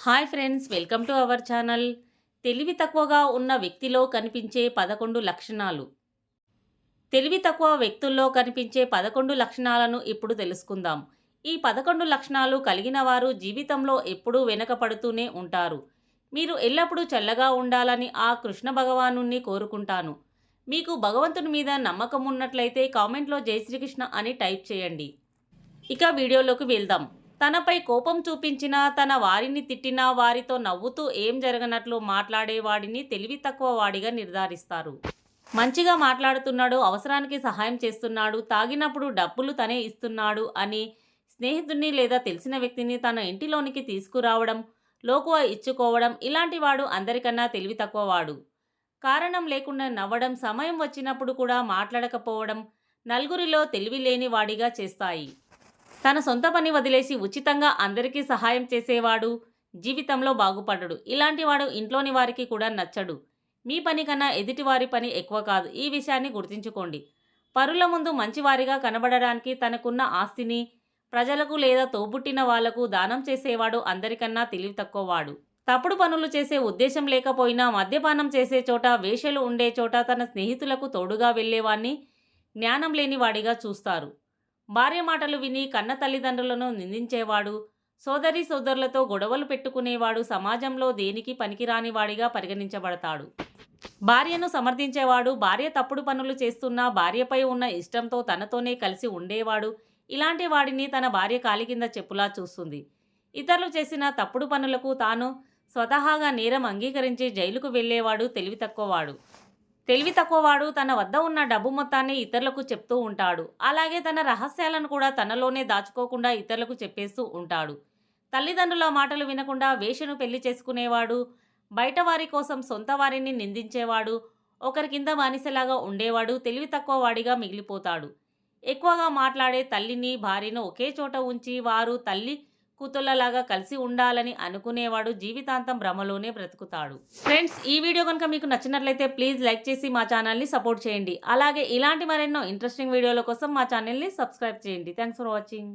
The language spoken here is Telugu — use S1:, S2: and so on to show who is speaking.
S1: Hi friends, welcome to our channel. తెలివి తక్కువగా ఉన్న వ్యక్తిలో కనిపించే 11 లక్షణాలు. తెలివి తక్కువ వ్యక్తుల్లో కనిపించే 11 లక్షణాలను ఇప్పుడు తెలుసుకుందాం. ఈ 11 లక్షణాలు కలిగిన వారు జీవితంలో ఎప్పుడూ వెనకపడుతూనే ఉంటారు. మీరు ఎల్లప్పుడూ చల్లగా ఉండాలని ఆ కృష్ణ భగవానుణ్ణి కోరుకుంటాను. మీకు భగవంతుని మీద నమ్మకం ఉన్నట్లయితే కామెంట్లో జై శ్రీకృష్ణ అని టైప్ చేయండి. ఇక వీడియోలోకి వెళ్దాం. తనపై కోపం చూపించినా, తన వారిని తిట్టినా వారితో నవ్వుతూ ఏం జరగనట్లు మాట్లాడేవాడిని తెలివి తక్కువ వాడిగా నిర్ధారిస్తారు. మంచిగా మాట్లాడుతున్నాడు, అవసరానికి సహాయం చేస్తున్నాడు, తాగినప్పుడు డబ్బులు తనే ఇస్తున్నాడు అని స్నేహితుడిని లేదా తెలిసిన వ్యక్తిని తన ఇంటిలోనికి తీసుకురావడం, లోకువ ఇచ్చుకోవడం, ఇలాంటి వాడు అందరికన్నా తెలివి తక్కువ వాడు. కారణం లేకుండా నవ్వడం, సమయం వచ్చినప్పుడు కూడా మాట్లాడకపోవడం నలుగురిలో తెలివి లేని వాడిగా చేస్తాయి. తన సొంత పని వదిలేసి ఉచితంగా అందరికీ సహాయం చేసేవాడు జీవితంలో బాగుపడడు. ఇలాంటివాడు ఇంట్లోని వారికి కూడా నచ్చడు. మీ పని కన్నా ఎదుటివారి పని ఎక్కువ కాదు. ఈ విషయాన్ని గుర్తుంచుకోండి. పరుల ముందు మంచివారిగా కనబడడానికి తనకున్న ఆస్తిని ప్రజలకు లేదా తోబుట్టిన వాళ్లకు దానం చేసేవాడు అందరికన్నా తెలివి తక్కువవాడు. తప్పుడు పనులు చేసే ఉద్దేశం లేకపోయినా మద్యపానం చేసే చోట, వేషలు ఉండే చోట తన స్నేహితులకు తోడుగా వెళ్లేవాణ్ణి జ్ఞానం లేని వాడిగా చూస్తారు. భార్య మాటలు విని కన్న తల్లిదండ్రులను నిందించేవాడు, సోదరి సోదరులతో గొడవలు పెట్టుకునేవాడు సమాజంలో దేనికి పనికిరాని వాడిగా పరిగణించబడతాడు. భార్యను సమర్థించేవాడు, భార్య తప్పుడు పనులు చేస్తున్నా భార్యపై ఉన్న ఇష్టంతో తనతోనే కలిసి ఉండేవాడు. ఇలాంటి వాడిని తన భార్య కాలి కింద చెప్పులా చూస్తుంది. ఇతరులు చేసిన తప్పుడు పనులకు తాను స్వతహాగా నేరం అంగీకరించి జైలుకు వెళ్లేవాడు తెలివి తక్కువవాడు. తెలివి తక్కువవాడు తన వద్ద ఉన్న డబ్బు మొత్తాన్ని ఇతరులకు చెప్తూ ఉంటాడు. అలాగే తన రహస్యాలను కూడా తనలోనే దాచుకోకుండా ఇతరులకు చెప్పేస్తూ ఉంటాడు. తల్లిదండ్రుల మాటలు వినకుండా వేషను పెళ్లి చేసుకునేవాడు, బయట వారి కోసం సొంత వారిని నిందించేవాడు, ఒకరి కింద బానిసలాగా ఉండేవాడు తెలివి తక్కువ వాడిగా మిగిలిపోతాడు. ఎక్కువగా మాట్లాడే తల్లిని, భార్యను ఒకే చోట ఉంచి వారు తల్లి కూతుళ్ళలాగా కలిసి ఉండాలని అనుకునేవాడు జీవితాంతం భ్రమలోనే బ్రతుకుతాడు. ఫ్రెండ్స్, ఈ వీడియో కనుక మీకు నచ్చినట్లయితే ప్లీజ్ లైక్ చేసి మా ఛానల్ని సపోర్ట్ చేయండి. అలాగే ఇలాంటి మరెన్నో ఇంట్రెస్టింగ్ వీడియోల కోసం మా ఛానల్ని సబ్స్క్రైబ్ చేయండి. Thanks for watching.